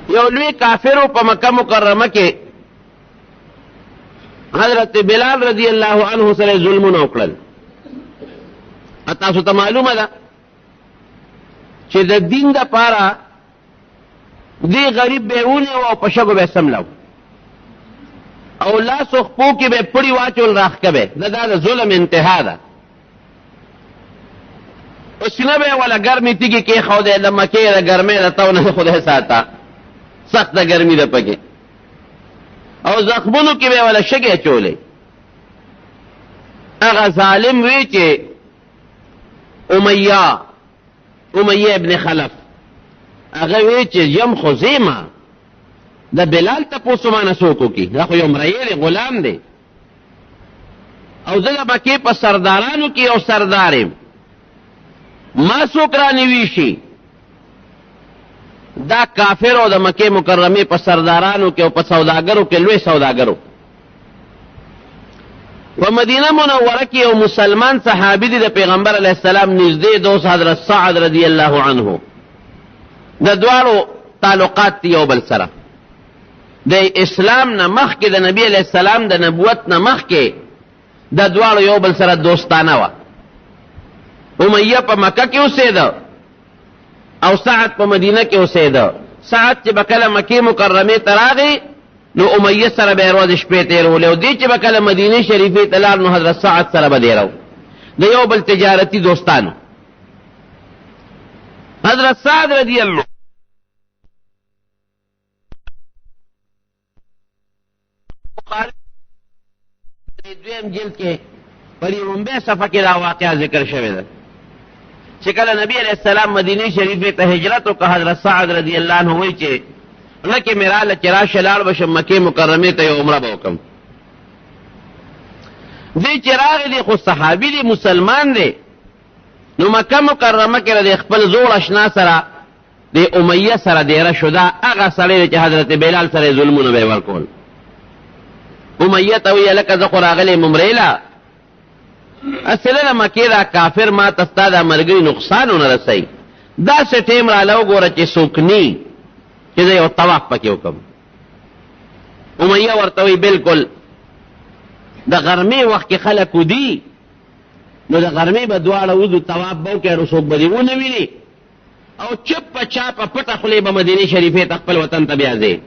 یو لوی کافرو په مکه مکرمه کې حضرت بلال رضی الله عنه سره ظلمونه وکړل. تاسو ته معلومه ده چې د دین د پاره دی غریب به ونیو او په شګو به سملو او لاسو خپو کې به پړی واچول راخکه به دا د ظلم انتها ده. او سینه به ولا ګرمي تیږي کې خو د لمکه د ګرمۍ د تاونه خدای ساته سخت ګرمي ده پکې او زخمونو کې به ولا شګه چولې. هغه ظالم وی چې امیہ ابن خلف هغه وی چې یم خزیمه د بلال تپوسو مانه سوکو کی دا خو یو مرایل غلام دی او زه د مکې په سردارانو کې یو سردارم ما څوک رانوي شي دا کافر او د مکې مکرمې په سردارانو کې او په سوداګرو کې لوی سوداګرو. په مدینه منوره کې یو مسلمان صحابي دی د پیغمبر علیه السلام نږدې دوست حضرت سعد رضی الله عنه. د دواړو تعلقات یو بل سره د اسلام نه مخکې د نبی علیه السلام د نبوت نه مخکې د دواړو یو بل سره دوستانه وه. امیه په مکه کې اوسېده او سعد په مدینه کې اوسېده. سعد چې به کله مکې مکرمې ته راغی نو امیه سره به یې ورځ شپې تېرولې او دې چې به کله مدینې شریفې ته لاړ نو حضرت سعد سره به دیرو د یو بل تجارتي دوستانو. حضرت سعد رضی الله دویم جلد کې په لومبۍ صفحه کې دا واقعه ذکر شوې ده چې کله نبی علیہ السلام مدینه شریفه ته هجرت وکړه. حضرت سعد رضی الله عنه وایي چې لکه مې راله چې راشه لاړ بشم مکې مکرمې ته یو عمره به وکړم. دی چې راغی دی خو صحابي دی مسلمان دی نو مکه مکرمه کې د خپل زوړ اشنا سره د امیه سره دیره شو. دا هغه سړی چې حضرت بلال سره ظلمونه به یې ورکول. امیه ته ویې لکه زه خو راغلی ممریله اصله مکې دا کافر ما ته ستا دا ملګري نقصان ونه رسوي. داسې ټیم راله وګوره چې څوک ني چې زه یو طواف پکې وکړم. امیه ورته وایي بلکل د غرمې وخت کې خلک ودي نو د غرمې به دواړه وځو طواف به وکړو څوک به دې ونه ویني او چپه چاپه پټه خولې به مدینې شریفې ته خپل وطن ته بیا ځې.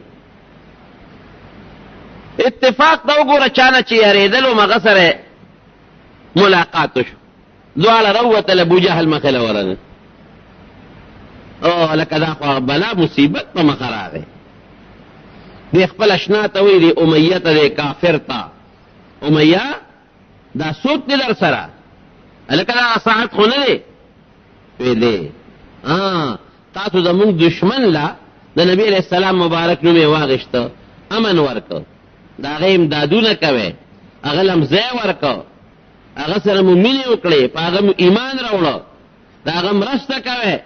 اتفاق ته وګوره چانه چې یارېدل و مغه سره ملاقات شو دواړه راووتل ابوجهل مخې له ورغه او لکه دا خو بلا مصیبت په مخه راغی. دی خپل اشنا ته وایي دی امیه ته دی کافر ته امیه دا څوک دی در سره هلکه دا ساعت خو نه دی وی دی تاسو زمونږ دشمن له د نبي علیه السلام مبارک نوم یې واغېسته امن ورکه د هغه امدادونه کوئ هغه لم ځای ورکه هغه سره مو مینې وکړې په هغه مو ایمان راوړه د هغه مرسته کوئ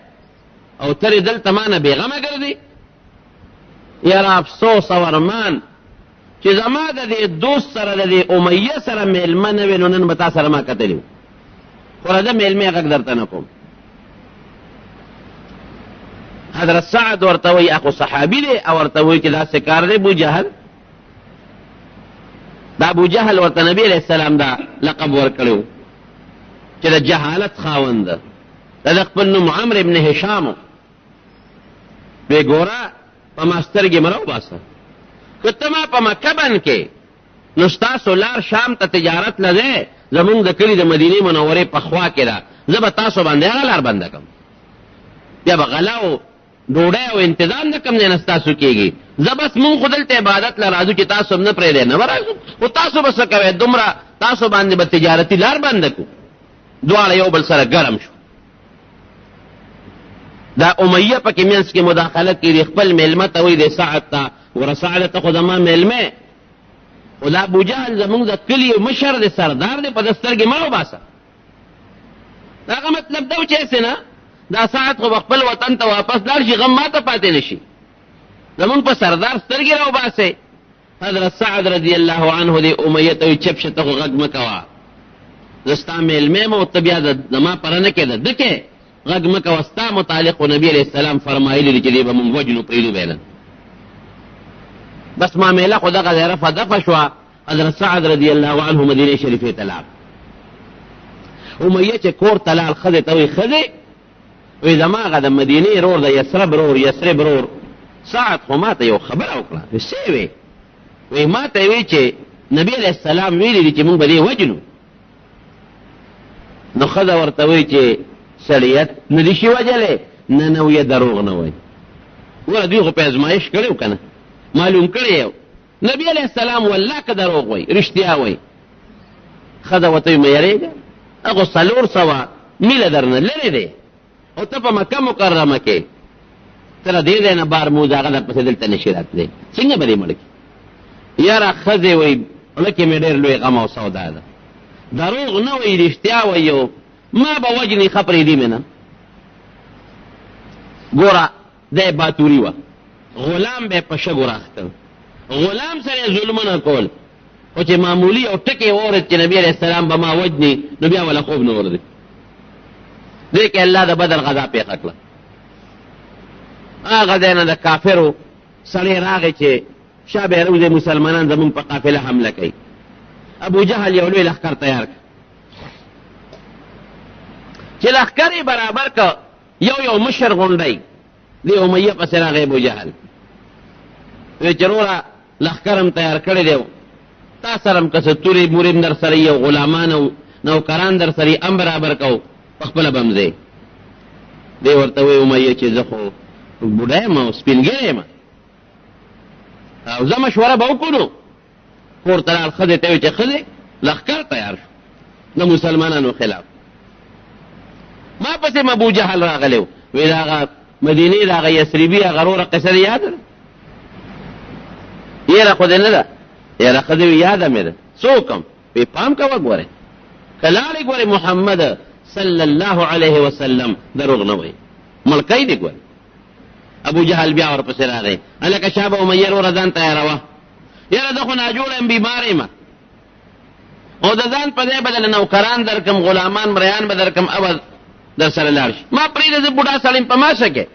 او ترې دلته مانه بېغمه ګرځي. یاره افسوس او ارمان چې زما د دې دوست سره د دې امیه سره میلمه نه وې نو نن به تا سره ما کتلي وو خو راځه میلمې غږ درته نه کوم. حضرت سعد ورته وایي اخو صحابي دی او ورته وایي چې داسې کار دی ابوجهل دا ابوجهل ورته نبي علیه السلام دا لقب ورکړی و چې د جهالت خاوند ده دا د خپل نوم عمرو ابن هشام و. وی ګوره په ما سترګې مه راوباسه که ته ما په مکه بند کې نو ستاسو لار شام ته تجارت نه دی زمونږ د کلي د مدینې منورې په خوا کې ده زه به تاسو باندې هغه لار بنده کړم بیا به غله او ډوډۍ او انتظام د کوم ځای نه ستاسو کېږي. زه بس مونږ خو دلته عبادت له راځو چې تاسو هم نه پرېږدی نه به راځو خو تاسو به څه کوئ دومره تاسو باندې به تجارتي لار بنده کړو. دواړه یو بل سره ګرم شو. دا امیه پکې منځ کې مداخله کړي خپل میلمه ته وایي د سعد ته وره سعد ته خو زما میلمه خو دا ابوجهل زمونږ د کلي مشر دی سردار دی په ده سترګې مه وباسه. د هغه مطلب دا و چې هسې نه دا سعد خو خپل وطن ته واپس لاړ شي غم ما ته پاتې نه شي زمونږ په سردار سترګې راوباسئ. حضرت سعد رضی الله عنه دی امیه ته وایي چپ شه ته خو غږ مه کوه زه ستا میلمه یم او ته بیا زما پره نه کېده ده کې غږ مه کوه ستا متعلق و نبي علیه السلام فرمایلي دي چې دی به مونږ وجنو پرېږدو به نه بس معامله خو دغه ځای رفع دفع شوه. حضرت سعد رضی الله عنه مدینه شریفې ته لاړ. امیه چې کور ته لاړ ښځې ته وایي ښځې وایي زما هغه د مدینې رور د یثرب رور سعد خو ما ته یو خبره وکړه. څه وی؟ وایي ما ته وی چې نبی علیه السلام ویلي دي چې موږ به دې وجنو. نو ښځه ورته وایي چې سړیت نه دي شي وجلی؟ نه نه ویه دروغ نه وایي. وره دوی خو په ازمایش کړی و که نه معلوم کړی یو. نبی علیه السلام والله که دروغ وایي رښتیا وایي. ښځه ورته وایي مه یېرېږه هغو 400 میله درنه لرې دی او ته په مکه مکرمه کې ته له دې ځای نه بار موز هغه در پسې دلته نشي راتلی. څنګه به دې مړ کړي؟ یاره ښځې وایي زړه کې مې ډېر لوی غم او سودا ده. دروغ نه وایي رښتیا وایي ما به وجني ښه پرېږدي مې نه. ګوره دی باتوري وه غلام به یې په شګو راښکل. غلام سره یې ظلمونه کول خو چې معمولي یو ټکی واورېد چې نبي علیه السلام به ما وجني نو بیا وله خوب نه ورځي. دې کې الله د بدر غذا پېښه کړه. هغه ځای نه د کافرو سړی راغی چې شا به روزې مسلمانان زمونږ په قافله حمله کوي. ابو جهل یو لوی لښکر تیار کړ. چې لښکر یې برابر کړ یو مشر غونډی دې امیه پسې راغی ابو جهل. وی چې وروره لښکر هم تیار کړی دی تا سره هم که څه تورې مورې هم در سره او غلامان او نوکران در سره هم برابر کو په خپله به هم ځې. دی ورته وایي امیه چې زه خو بوډا یم او سپینګیری یم او زه مشوره به وکړو. کور ته لاړ ښځې ته وایي چې ښځې لښکر تیار شو د مسلمانانو خلاف. ما پسې م ابو جهل راغلی و وی د هغه مدینې د هغه یثربي هغه روره قصه دې یاده ده؟ یاره خو دې نه ده. یاره ښځې وي یاده مې ده. څوک هم؟ وی پام کوه ګورې که لاړې ګورې محمد صلی الله علیه وسلم دروغ نه وایي ملکی دې ګورې. ابو جهل بیا ورپسې راغی هلکه شابه امیه وروره ځان تیاروه. یاره زه خو ناجوړه یم بیمار یم او د ځان په ځای به دله نوکران در کم غلامان مریان به در کم او در سره لاړ شي. ما پرېږده زه بوډا سړی یم په ما څه کې.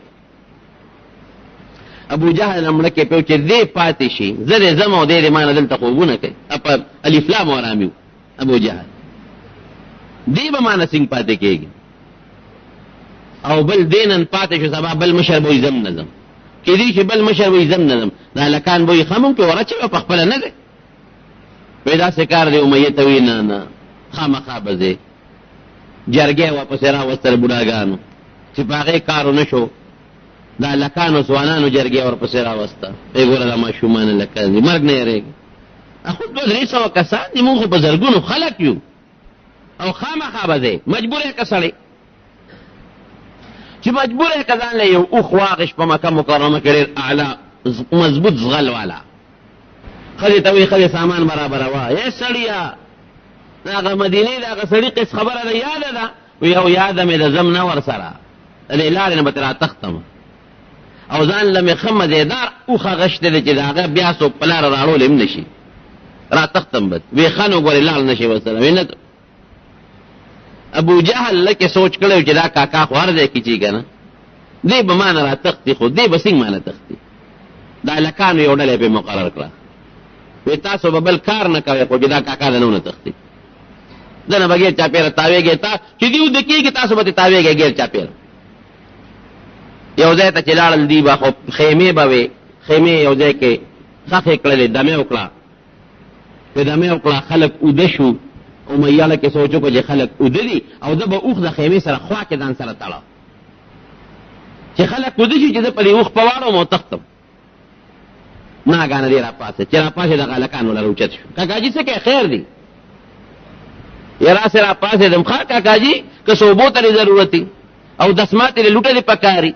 ابو جهل مړه کې پیو چې دې پاتې شي زه دې ځم او دې دې ما نه دلته خوبونه کوي. په الفلام ورامي و ابو جهل دې به ما نه څنګه پاتې کېږي او بل دې نن پاتې شو سبا بل مشر به وایي ځم نه ځم. کېدای شي بل مشر وایي ځم نه ځم دا هلکان به وایي ښه مونږ پې ورچوه په خپله نه دی. وایي داسې کار دی امیه ته وایي نه نه خامخا به ځې. جرګې واپسې راوستل بوډاګانو چې په هغې کار ونه شو د هلکانو ځوانانو جرګې ورپسې راوسته. ای ګوره دا ماشومان هلکان دي مرګ نه یېرېږي. خو 200-300 کسان دي مونږ خو په زرګونو خلک یو او خامخا به ځې مجبور یې که سړی چې مجبور یې که ځان له یو اوښ واغېش په مکه مکرمه کې ډېر اعلی مضبوط زغل والا. ښځې ته وایي ښځې سامان برابروه. ای سړیه د هغه مدینې د هغه سړي قص خبره ده یاده ده؟ وایي او یاده مې د ځم نه ورسره د دې لارې نه به ترې راتښتم او ځان له مې ښه مزېدار اوښ اغشتی دی چې د هغه بیا څوک په لاره راړولی هم نه شي راتښتم به وی ښه نو ګورې لاړ نه شي ورسره. وی نه ابو جهل لکې سوچ کړی و چې دا کاکا خو هر ځای کې چې که نه دی به ما نه راتښتي خو دی به څنګه ما نه تښتي. د هلکانو یو ډله یې پرې مقرر کړه وی تاسو به بل کار نه کوئ خو چې دا کاکا د نه ونه تښتي دنه به ګیر چاپېره تاویږئ چې دي وده کېږي تاسو به ترې تاویږئ ګیر چاپېره. یو ځای ته چې لاړل دي به خو خیمې به وې خیمې یو ځای کې ښخې کړلې دمې وکړه چې دمې وکړه خلک اوده شو. امیه له کې سوچ وکړه چې خلک اوده دي او زه به اوښ د خیمې سره خوا کې ځان سره تړم چې خلک اوده شي چې زه په دې اوښ په واړم او تښتم. ناګانه دې راپاڅېد چې راپاڅېد هغه هلکان وله راوچت شو. کاکاجي څه کوې خیر دی؟ یرا سره راپاڅېدم ښه کاکاجي که صوبو ته دې ضرورت وي او دسمات یې لوټه دې پکاري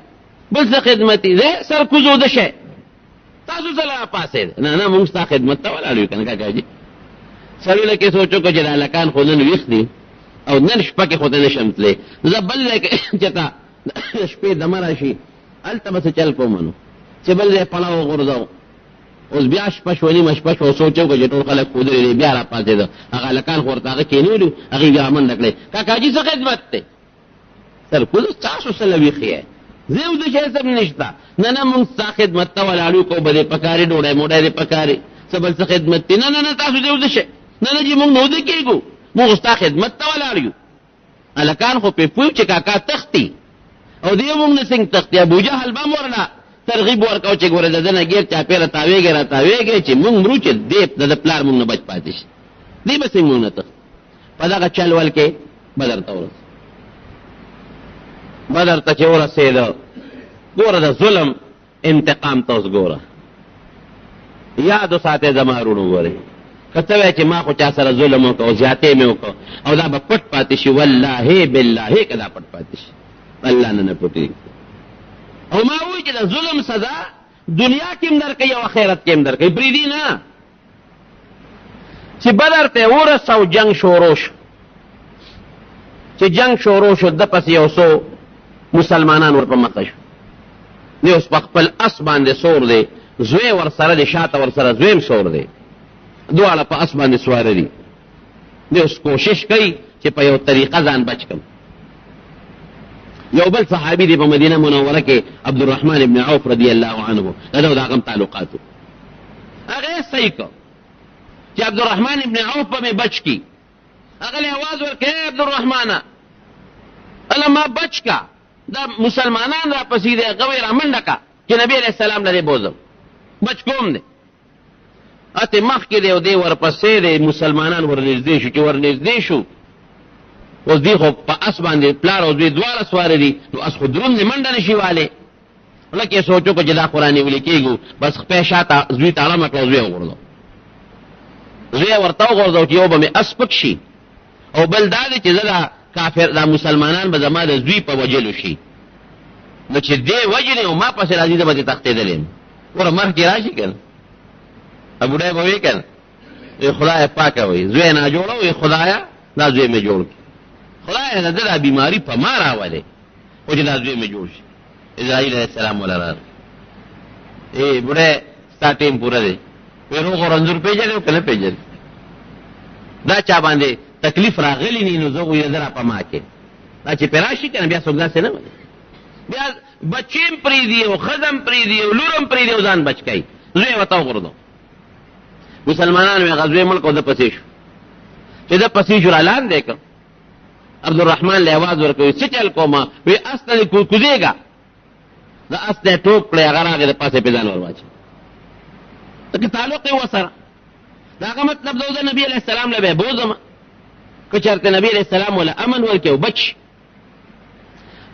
بل څه خدمت یې دی سر کوز اوده شی تاسو سره راپاڅېد نه نه مونږ ستا خدمت ته ولاړ یو که نه کاکاجي. سړي له کې سوچ وکړه چې د هلکان خو نن ویښ دي او نن شپه کې خو ته نه شم تللی زه بل ځای کې چې ته د شپې دمه را شي هلته به څه چل کوم نو چې بل ځای پړه وغورځو. اوس بیا شپه شوه نیمه شپه شوه سوچ وکړه چې ټول خلک ښودلي دي بیا راپاڅېده هغه هلکان خو ورته هغه کېنولي هغې بیا منډه کړی کاکاجي څه خدمت دی سر کوز تاسو څه له ویښ یې زیو د شي سم نشتا نه مونږ ستا خدمت ته ولاړو کو بده پکاري ډوډۍ موډۍ پکاري سبل څه خدمت نه تاسو دیو د شي نه چې مونږ نو د کېګو مونږ ستا خدمت ته ولاړو الکان خو په پوي چې کاکا تختی او دی مونږ نه څنګه تختی ابو جهل به ورنا ترغیب ورکاو چې ګوره دنه غیر چا پیره تاویږي چې مونږ مرو چې دې د پلار مونږ نه بچ پاتې شي دی به څنګه نه تخت په دا چل ول کې بدر تور بدر ته چې ورسېد ګوره د ظلم انتقام تاسو ګوره یاد ساته زمارونو ګوره کته وای چې ما خو چا سره ظلم وکاو زیاتې مې وکاو او دا به پټ پاتې شي والله بالله کدا پټ پاتې شي الله نه پټي او ما وای چې د ظلم سزا دنیا کې هم درکې او آخرت کې هم درکې بریدي نه چې بدر ته ورسو جنگ شروع شو چې جنگ شروع شو د پس یو سو مسلمانان ورپه مخه شو نه اوس په خپل اس باندې سور دی زوی ور سره دی شاته ور سره زویم سور دی دواړه په اس باندې سوار دي نه اوس کوشش کوي چې په یو طریقه ځان بچ کم یو بل صحابي دی په مدینه منوره کې عبدالرحمن ابن عوف رضی الله عنه دا دغه تعلقاتو هغه صحیح کو چې عبدالرحمن ابن عوف په بچ کی هغه له आवाज ورکړي عبدالرحمن الا ما بچ کا دا مسلمانان را پسې دی غوي را منډه کا چې نبی علیہ السلام لري بوزم بچ کوم دی اته مخ کې دی او دی ورپسې دی مسلمانان ورنږدې شو چې ورنږدې شو اوس دی خو په اس باندې پلار او دوی دواړه سوار دي نو اس خو درون نه منډه نشي والے لکه سوچو کو چې دا قرآن ولیکيږي بس په شاته زوی تعالی مکو زوی وګورلو زوی ورته وګورځو چې یو به اس پک شي او بل دا چې زړه کافر دا مسلمانان به زما د زوی په وجلو شي نو چې دې وجنه او ما پسې راځي د باندې تختې دلین ور مرګ راشي کنه ابو ډای به وکړ خدای پاک وي زوی نه جوړو خدایا دا زوی می جوړ خدای نه دا بیماری په ما راولې او چې دا زوی می جوړ شي اسرائیل علیہ السلام ولرار بډای سټیم پورا دی ورو غرنځور پیژنې کنه پیژنې دا چا باندې تکلیف راغلی نه نو زه یې درا په ما کې دا چې پراشي کنه بیا څنګه څه نه بیا بچیم پری دی او خدم پری دی او لورم پری دی ځان بچ کای زوی وتاو غردو مسلمانانو غزوه ملک او د پسې شو چې د پسې جوړ اعلان وکړ عبدالرحمن له आवाज ورکوي چې چل کومه وی اصل کوزیګا دا اصل ټوک پړې هغه راغی د پاسه پیدان ورواچ ته تعلق یې وسره دا مطلب د نبی علیہ السلام له بوزم که چرته نبی علیہ السلام ولا امن ورکو بچ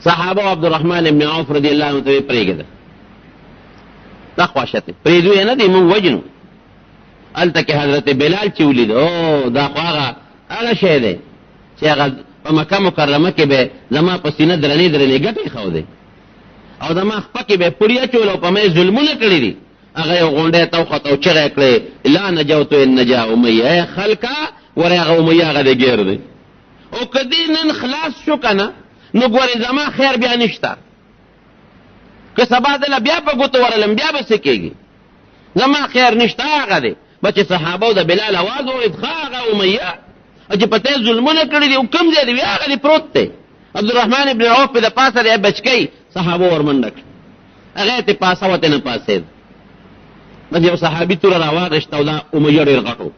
صحابه عبدالرحمن ابن عوف رضی الله عنه ته پریګه دا خواشته پریدو نه دی مون وجنو الته کې حضرت بلال چې ولید او دا هغه شی دی چې هغه په مکه مکرمه کې به زما په سینه درنې ګټې خو دی او زما خپکه به پوریا چول او په مې ظلمونه کړی دي هغه یو غونډه توخت او چغې کړې لا نجوت ان نجا امیه خلقا ورغه امیه هغه دی ګیر دی او کدی نن خلاص شو کنه نو ګورې زما خیر بیا نشتا که سبا دل بیا په ګوتو ورلم بیا به سکیږي زما خیر نشتا هغه دی بچ صحابه او د بلال आवाज او ادخاغه امیه چې پته ظلمونه کړی دي او کم ځای دی هغه دی پروت دی عبدالرحمن ابن عوف په پاسه دی بچکی صحابه ورمنډک هغه ته پاسه وته نه پاسه بس یو صحابي تور راوغشت او دا امیه ډیر غټو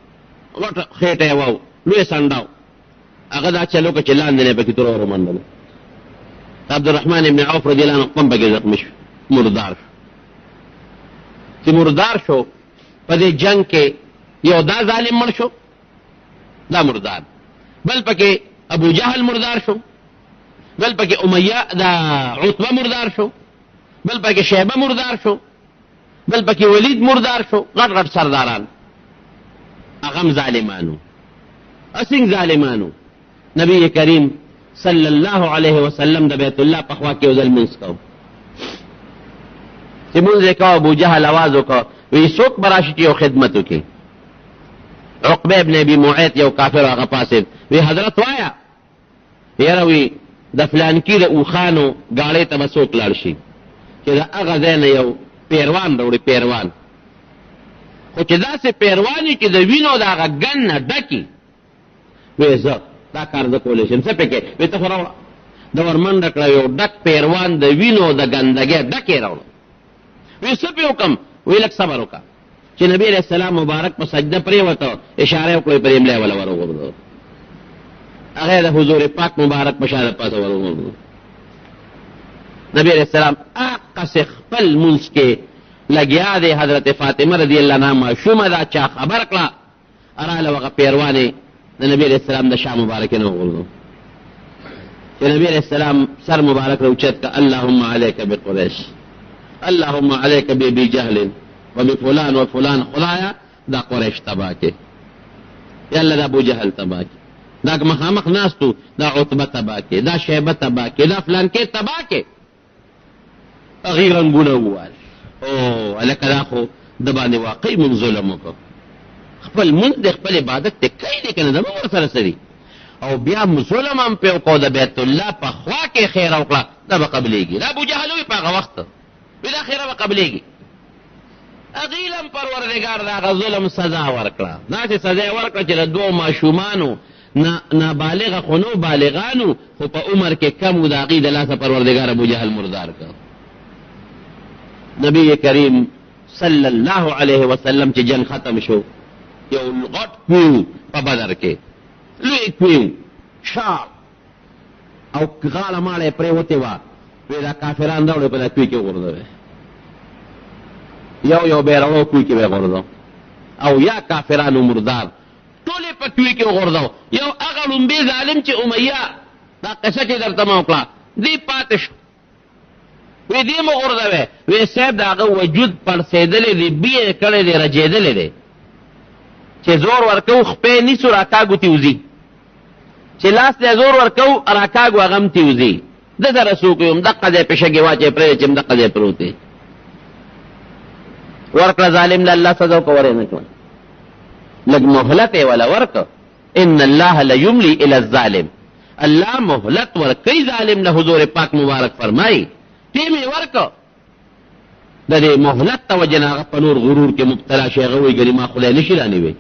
غټ خېټه واو لوی سنداو هغه دا چلو که چلان نه پکې تور ورمنډل عبدالرحمن ابن عوف رضی الله عنه قم بګی زخم شو مردار چې مردار شو په دې جنگ کې یو دا ظالم مړ شو دا مردار بل پکې ابو جهل مردار شو بل پکې امیہ دا عتبہ مردار شو بل پکې شیبہ مردار شو بل پکې ولید مردار شو غټ غټ سرداران اغم ظالمانو اسنګ ظالمانو نبی کریم صلی الله علیه وسلم د بیت الله په خوا کې وزل منس کو چې مونږه کا ابو جهل आवाज وکړ وی څوک براشي یو خدمت وکي عقبه ابن ابي معيط یو کافر هغه پاسه وی حضرت وایا یروي د فلان کې د اوخانو غاړې ته وسوک لاړ شي چې دا هغه ځنه یو پیروان وروړي پیروان خو چې دا سه پیروانی چې د وینو دا غن ډکی وې زه دا کار د کولې شم څه پکې وې ته خورا د ورمنډه کړه یو ډک پیروان د وینو د ګندګۍ ډک یې راوړو. وی څه پې وکړم؟ وی لږ صبر وکړه. چې نبی علیہ السلام مبارک په سجده پرېوته، اشاره وکړه پرې املی وله وروغورځو، هغه د حضور پاک مبارک په شا د پاسه وروغورځو. نبی علیہ السلام اقصې خپل منځ کې لګیا دی. حضرت فاطمه رضی الله عنها ماشومه ده، چا خبر کړه، راله هغه پیروانې د نبی علیہ السلام د شا مبارکې نه وغورځو. چې نبی علیہ السلام سر مبارک راوچت کړه، اللهم علیک بقریش، اللهم علیک بابی جهل وبفلان وفلان، خدایا دا قریش تباه کې، یا الله دا ابو جهل تباه کې، دا مخامخ ناستو دا عتبه تباه کې، دا شیبه تباه کې، دا فلان کې تباه کې. غیرن ګونه ووال او الکه دا خو د باندې واقعي من ظلم وکړ. خپل منځ د خپل عبادت ته کوي دی که نه، زموږ ورسره سري او بیا ظلم هم پې وکړو، د بیت الله په خوا کې خیر وکړه، دا به قبلېږي. دا ابوجهل وي په هغه وخت وي دا خیره به قبلېږي. هغې هم پروردګار د هغه ظلم سزا ورکړه، داسې سزا یې ورکړه چې د دوو ماشومانو نابالغه خو نو بالغانو، خو په عمر کې کم و، د هغې د لاسه پروردګار ابوجهل مردار کړ. نبی کریم صلی الله علیه وسلم چې جنگ ختم شو، یو غټ کوی په بدر کې، لوی کوی شار او غاړه ماړه یې پرېوتې وه، وی دا کافران راوړې په دا کوی کې وغورځوې، یو بیرغو کوی کې به یې غورځو، او یا کافرانو مردار ټول یې په کوی کې وغورځو. یو هغه ړومبې ظالم چې امیه، دا قصه چې درته ما وکړه، دی پاتې شو، وی دی مو غورځوې، وی صاحب د هغه وجود پړسېدلی دی، بی یې کړی دی، رجېدلی دی، چې زور ورکو خپې نیسو راکاږو تیوځي، چې لاس دی زور ورکو راکاږو هغه هم تیوځي. د سره څوک یم دقه ځای په شګې واچوې پرېږدې چې همدقه ځای پروت دی. ورکړه ظالم له الله سزا وکړه، ورې نه کړه، لږ مهلت یې وله ورکړه. ان الله لیملی الی الظالم، الله مهلت ورکوي ظالم له. حضور پاک مبارک فرمایي ټیم یې ورکړه، د دې مهلت ته وجه نه هغه په نور غرور کې مبتلا شي. هغه وایي ګنې ما خدای نشي رانیوی،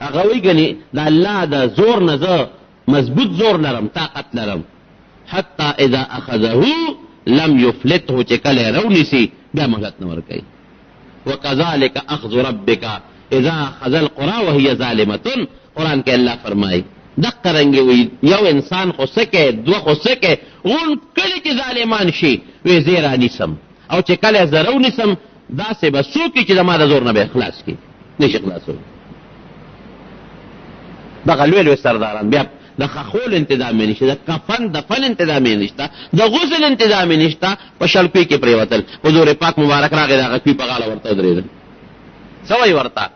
هغه وایي ګنې د الله د زور نه زه مضبوط زور لرم، طاقت لرم. حتی اذا اخذه لم یفلته، چې کله یې راونیسي بیا مهلت نه ورکوي. وکذلک اخذ ربک اذا اخذ القرى وهي ظالمه، قرآن کې الله فرمایي دقه رنګې وي یو انسان خو څه کوي، دوه خو څه کوي، غون کله چې ظالمان شي وی زه یې رانیسم، او چې کله یې زه راونیسم داسې به څوک چې زما د زور نه به خلاص کړي، نشي خلاصولی. دغه لوی لوی سرداران بیا د خخول انتظام یې نشته، د کفن دفن انتظام یې نشته، د غسل انتظام یې نشته، په شلکوی کې پرېوتل. حضور پاک مبارک راغی، د هغه کوي په غاړه ورته ودرېدل. څه وایي ورته؟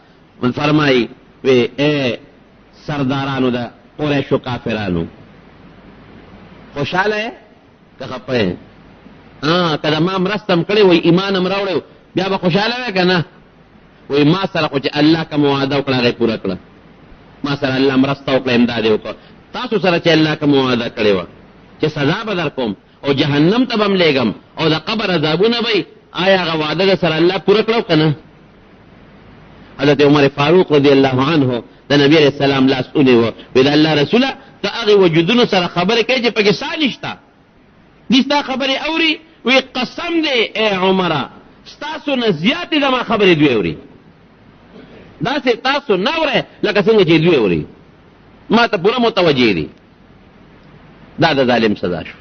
فرمایي وی ای سردارانو د قریشو کافرانو، خوشحاله یې که خفه یې؟ که د ما مرسته م کړې وی ایمان هم راوړی بیا به خوشحاله وی که نه؟ وی ما سره خو چې الله کوم وعده وکړه هغه یې پوره کړه، ما سره الله مرسته وکړه، امداد یې وکړه. تاسو سره چې الله کوم وعده کړې وه چې سزا به در کوم او جهنم ته به م لېږم او د قبر عذابونه به آیا هغه وعده د سره الله پوره کړه که نه؟ حضرت عمر فاروق رضی الله عنه د نبی علیہ السلام لاس ونیوه، وی د الله رسوله ته هغې وجودونو سره خبرې کوي چې پکې سا نشته، دي ستا خبرې اوري؟ وی قسم دی ای عمره ستاسو نه زیاتې زما خبرې دوی اوري، داسې تاسو نه اورئ لکه څنګه چې دوی اوري، ما ته پوره متوجه دي. دا د ظالم سزا شو.